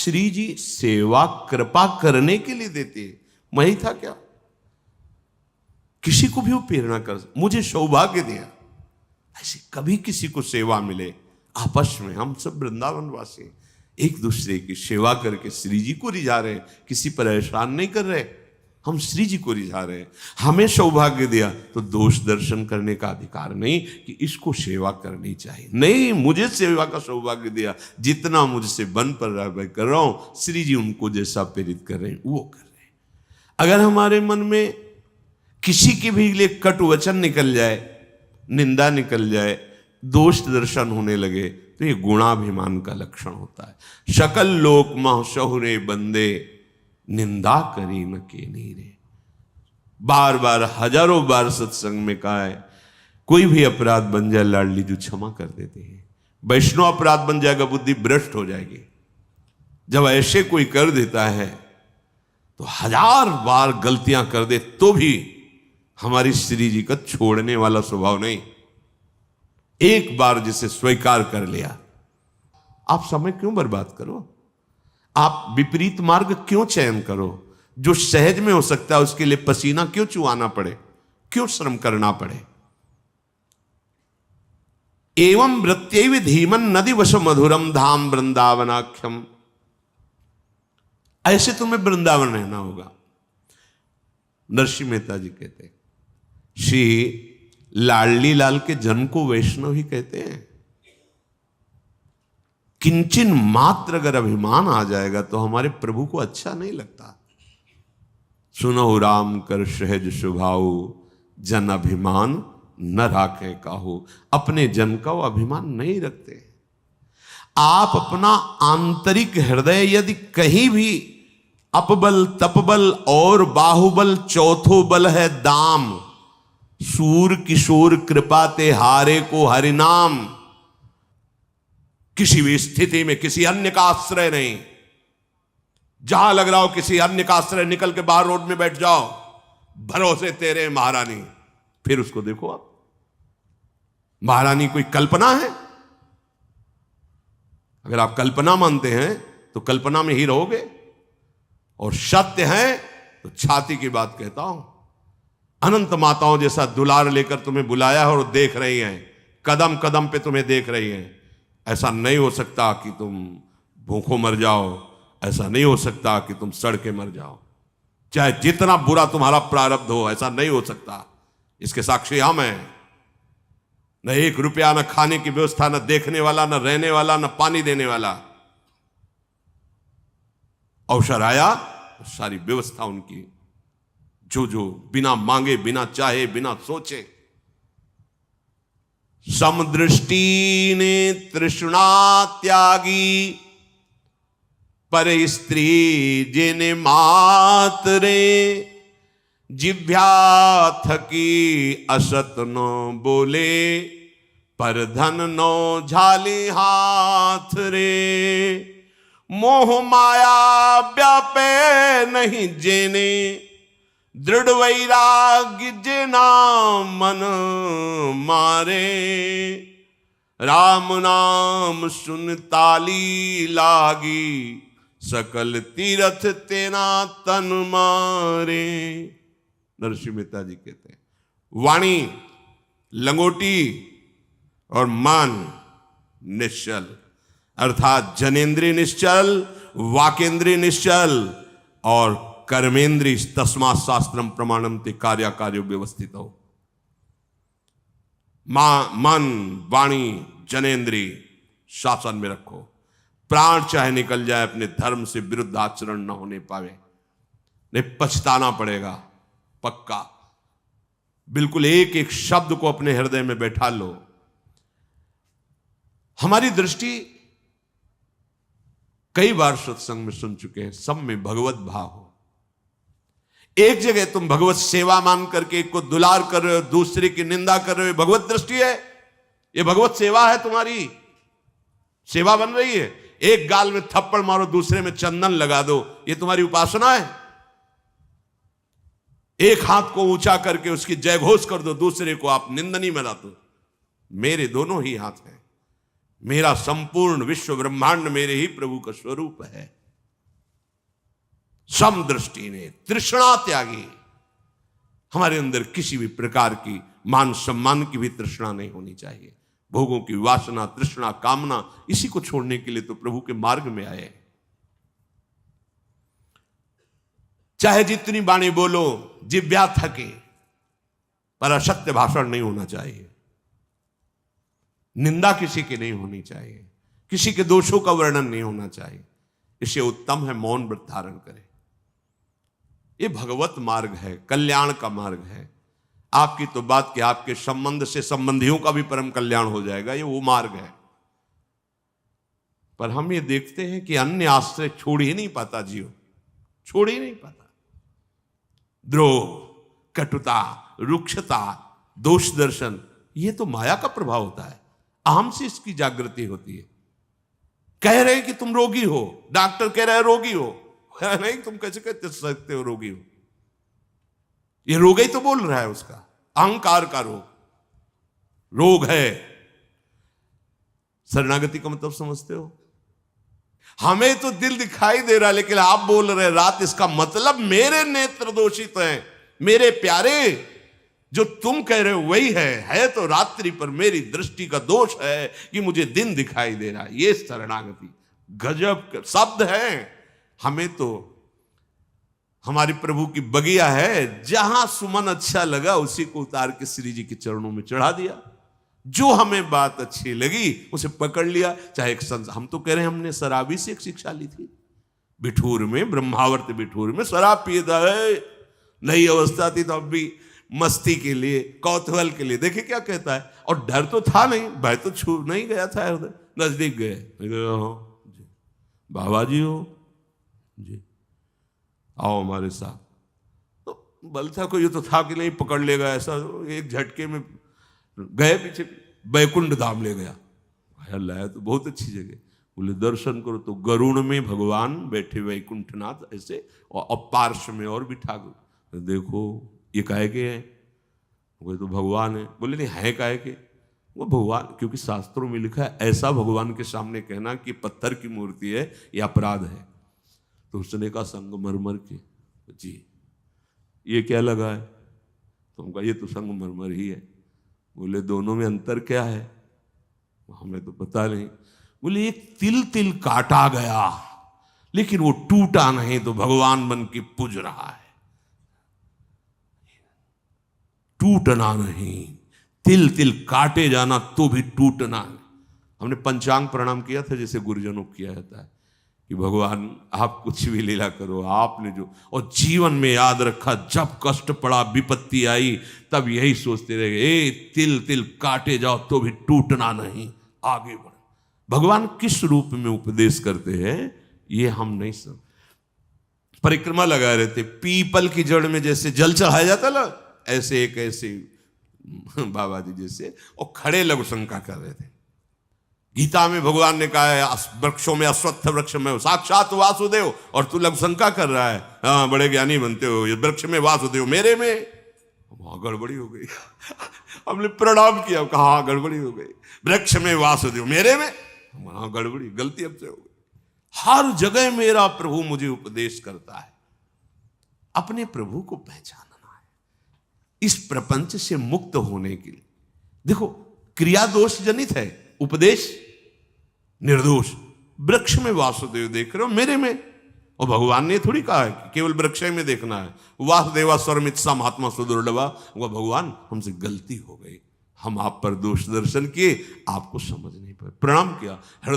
श्री जी सेवा कृपा करने के लिए देते हैं। मैं ही था क्या? किसी को भी वो प्रेरणा कर, मुझे सौभाग्य दिया ऐसे कभी किसी को सेवा मिले। आपस में हम सब वृंदावन वासी एक दूसरे की सेवा करके श्री जी को रिझा रहे, किसी पर एहसान नहीं कर रहे, हम श्री जी को रिझा रहे हैं। हमें सौभाग्य दिया तो दोष दर्शन करने का अधिकार नहीं कि इसको सेवा करनी चाहिए। नहीं, मुझे सेवा का सौभाग्य दिया, जितना मुझसे बन पर रहा मैं कर रहा हूं, श्री जी उनको जैसा प्रेरित कर रहे हैं वो कर रहे हैं। अगर हमारे मन में किसी के भी लिए कटु वचन निकल जाए, निंदा निकल जाए, दोष दर्शन होने लगे, तो ये गुणाभिमान का लक्षण होता है। सकल लोक मह शहुरे बंदे, निंदा करी न के नीरे। बार बार हजारों बार सत्संग में कहा है, कोई भी अपराध बन जाए लाडली जो क्षमा कर देते हैं। वैष्णव अपराध बन जाएगा, बुद्धि भ्रष्ट हो जाएगी। जब ऐसे कोई कर देता है तो हजार बार गलतियां कर दे तो भी हमारी श्री जी का छोड़ने वाला स्वभाव नहीं। एक बार जिसे स्वीकार कर लिया, आप समय क्यों बर्बाद करो? आप विपरीत मार्ग क्यों चयन करो? जो सहज में हो सकता है उसके लिए पसीना क्यों चुआना पड़े, क्यों श्रम करना पड़े? एवं वृत्यैव धीमन नदी वश मधुरम धाम वृंदावनाख्यम। ऐसे तुम्हें वृंदावन रहना होगा। नरसिंह मेहता जी कहते हैं, श्री लाडली लाल के जन्म को वैष्णव ही कहते हैं। किंचन मात्र अगर अभिमान आ जाएगा तो हमारे प्रभु को अच्छा नहीं लगता। सुनो राम कर सहज स्वभाव, जन अभिमान न राखे काहू। अपने जन का वो अभिमान नहीं रखते। आप अपना आंतरिक हृदय यदि कहीं भी अपबल तपबल और बाहुबल चौथो बल है दाम, सूर किशोर कृपा ते हारे को हरिनाम। किसी भी स्थिति में किसी अन्य का आश्रय नहीं। जहां लग रहा हो किसी अन्य का आश्रय, निकल के बाहर रोड में बैठ जाओ, भरोसे तेरे महारानी। फिर उसको देखो आप, महारानी कोई कल्पना है? अगर आप कल्पना मानते हैं तो कल्पना में ही रहोगे, और सत्य है तो छाती की बात कहता हूं। अनंत माताओं जैसा दुलार लेकर तुम्हें बुलाया है और देख रही हैं, कदम कदम पे तुम्हें देख रही हैं। ऐसा नहीं हो सकता कि तुम भूखों मर जाओ, ऐसा नहीं हो सकता कि तुम सड़ के मर जाओ, चाहे जितना बुरा तुम्हारा प्रारब्ध हो, ऐसा नहीं हो सकता। इसके साक्षी हम हैं। न 1 रुपया, न खाने की व्यवस्था, न देखने वाला, न रहने वाला, न पानी देने वाला। अवसर आया तो सारी व्यवस्था उनकी, जो बिना मांगे, बिना चाहे, बिना सोचे। समदृष्टि ने तृष्णा त्यागी, पर स्त्री जिने मातरे। जिभ्या थकी असत नो बोले, पर धन नो झाली हाथ रे। मोह माया व्यापे नहीं जेने, दृढ़ वैराग्य जिना मन मारे। राम नाम सुन ताली लागी, सकल तीरथ तेना तन मारे। नरसिंह मेहता जी कहते हैं, वाणी लंगोटी और मन निश्चल, अर्थात जनेन्द्रिय निश्चल, वाकेंद्रिय निश्चल और कर्मेंद्रिय। तस्मात् शास्त्रम प्रमाणम ते कार्य कार्यो व्यवस्थित हो। मन वाणी जनेन्द्रिय शासन में रखो। प्राण चाहे निकल जाए, अपने धर्म से विरुद्ध आचरण न होने पावे, नहीं पछताना पड़ेगा पक्का। बिल्कुल एक एक शब्द को अपने हृदय में बैठा लो। हमारी दृष्टि कई बार सत्संग में सुन चुके हैं, सब में भगवत भाव हो। एक जगह तुम भगवत सेवा मान करके एक को दुलार कर रहे हो, दूसरे की निंदा कर रहे हो, भगवत दृष्टि है? ये भगवत सेवा है? तुम्हारी सेवा बन रही है? एक गाल में थप्पड़ मारो, दूसरे में चंदन लगा दो, ये तुम्हारी उपासना है? एक हाथ को ऊंचा करके उसकी जय घोष कर दो, दूसरे को आप निंदनी में लाते। मेरे दोनों ही हाथ हैं। मेरा संपूर्ण विश्व ब्रह्मांड मेरे ही प्रभु का स्वरूप है। समदृष्टि ने, तृष्णा त्यागी। हमारे अंदर किसी भी प्रकार की मान सम्मान की भी तृष्णा नहीं होनी चाहिए। भोगों की वासना, तृष्णा, कामना, इसी को छोड़ने के लिए तो प्रभु के मार्ग में आए। चाहे जितनी वाणी बोलो, जिह्वा थके, पर असत्य भाषण नहीं होना चाहिए। निंदा किसी की नहीं होनी चाहिए, किसी के दोषों का वर्णन नहीं होना चाहिए। इससे उत्तम है मौन व्रत धारण करें। ये भगवत मार्ग है, कल्याण का मार्ग है। आपकी तो बात कि आपके संबंध से संबंधियों का भी परम कल्याण हो जाएगा, ये वो मार्ग है। पर हम ये देखते हैं कि अन्य आश्रय छोड़ ही नहीं पाता जीव, छोड़ ही नहीं पाता। द्रोह, कटुता, रुक्षता, दोष दर्शन, ये तो माया का प्रभाव होता है। अहम से इसकी जागृति होती है। कह रहे हैं कि तुम रोगी हो, डॉक्टर कह रहा है रोगी हो, नहीं तुम कैसे कहते सकते हो रोगी हो? ये रोग ही तो बोल रहा है, उसका अहंकार का रोग है। शरणागति का मतलब समझते हो? हमें तो दिल दिखाई दे रहा है, लेकिन आप बोल रहे हैं रात, इसका मतलब मेरे नेत्र दोषित हैं। मेरे प्यारे, जो तुम कह रहे हो वही है तो रात्रि पर मेरी दृष्टि का दोष है कि मुझे दिन दिखाई दे रहा है। ये शरणागति गजब शब्द है। हमें तो हमारे प्रभु की बगिया है, जहां सुमन अच्छा लगा उसी को उतार के श्री जी के चरणों में चढ़ा दिया। जो हमें बात अच्छी लगी उसे पकड़ लिया। चाहे हम तो कह रहे हैं, हमने शराबी से एक शिक्षा ली थी। बिठूर में, ब्रह्मावर्त बिठूर में शराब पिएता है। नई अवस्था थी तो अब भी मस्ती के लिए, कौतूहल के लिए। देखिए क्या कहता है, और डर तो था नहीं, भाई तो छू नहीं गया था, उधर नजदीक गए। बाबा जी हो जी, आओ हमारे साथ। तो बल था कोई, तो था कि नहीं पकड़ लेगा ऐसा। एक झटके में गए पीछे, बैकुंठ धाम ले गया। अल्लाह तो बहुत अच्छी जगह। बोले दर्शन करो तो गरुड़ में भगवान बैठे वैकुंठनाथ ऐसे, और पार्श्व में और भी ठाकुर। देखो ये काहे के हैं? वो तो भगवान है। बोले नहीं है काहे के? वो भगवान, क्योंकि शास्त्रों में लिखा है ऐसा भगवान के सामने कहना कि पत्थर की मूर्ति है, ये अपराध है। तो उसने कहा संगमरमर की। जी ये क्या लगा है? तो हम कहा ये तो संगमरमर ही है। बोले दोनों में अंतर क्या है? हमें तो पता नहीं। बोले एक तिल तिल काटा गया, लेकिन वो टूटा नहीं, तो भगवान बन के पूज रहा है। टूटना नहीं, तिल तिल काटे जाना तो भी टूटना है। हमने पंचांग प्रणाम किया था, जैसे गुरुजनों को किया जाता है कि भगवान आप कुछ भी लीला करो, आपने जो, और जीवन में याद रखा जब कष्ट पड़ा, विपत्ति आई, तब यही सोचते रहे, ए तिल तिल काटे जाओ तो भी टूटना नहीं, आगे बढ़ो। भगवान किस रूप में उपदेश करते हैं ये हम नहीं समझ। परिक्रमा लगा रहे थे, पीपल की जड़ में जैसे जल चढ़ाया जाता ना, ऐसे एक ऐसे बाबा जी जैसे, और खड़े लघु शंका कर रहे थे। गीता में भगवान ने कहा है वृक्षों में अश्वत्थ वृक्ष में साक्षात वासुदेव, और तू लघु शंका कर रहा है, हाँ बड़े ज्ञानी बनते हो, ये वृक्ष में वासुदेव मेरे में। वहां गड़बड़ी हो गई। हमने प्रणाम किया, कहा गड़बड़ी हो गई, वृक्ष में वासुदेव मेरे में, वहां गड़बड़ी, गलती अब से हो गई। हर जगह मेरा प्रभु मुझे उपदेश करता है। अपने प्रभु को पहचानना है इस प्रपंच से मुक्त होने के लिए। देखो क्रिया दोष जनित है, उपदेश निर्दोष। वृक्ष में वासुदेव देख रहे हो मेरे में, और भगवान ने थोड़ी कहा है कि केवल वृक्ष में देखना है। वासुदेवा स्वरमित सा महात्मा सुदुर्लभा, वो भगवान हमसे गलती हो गई, हम आप पर दोष दर्शन किए, आपको समझ नहीं पाए, प्रणाम किया।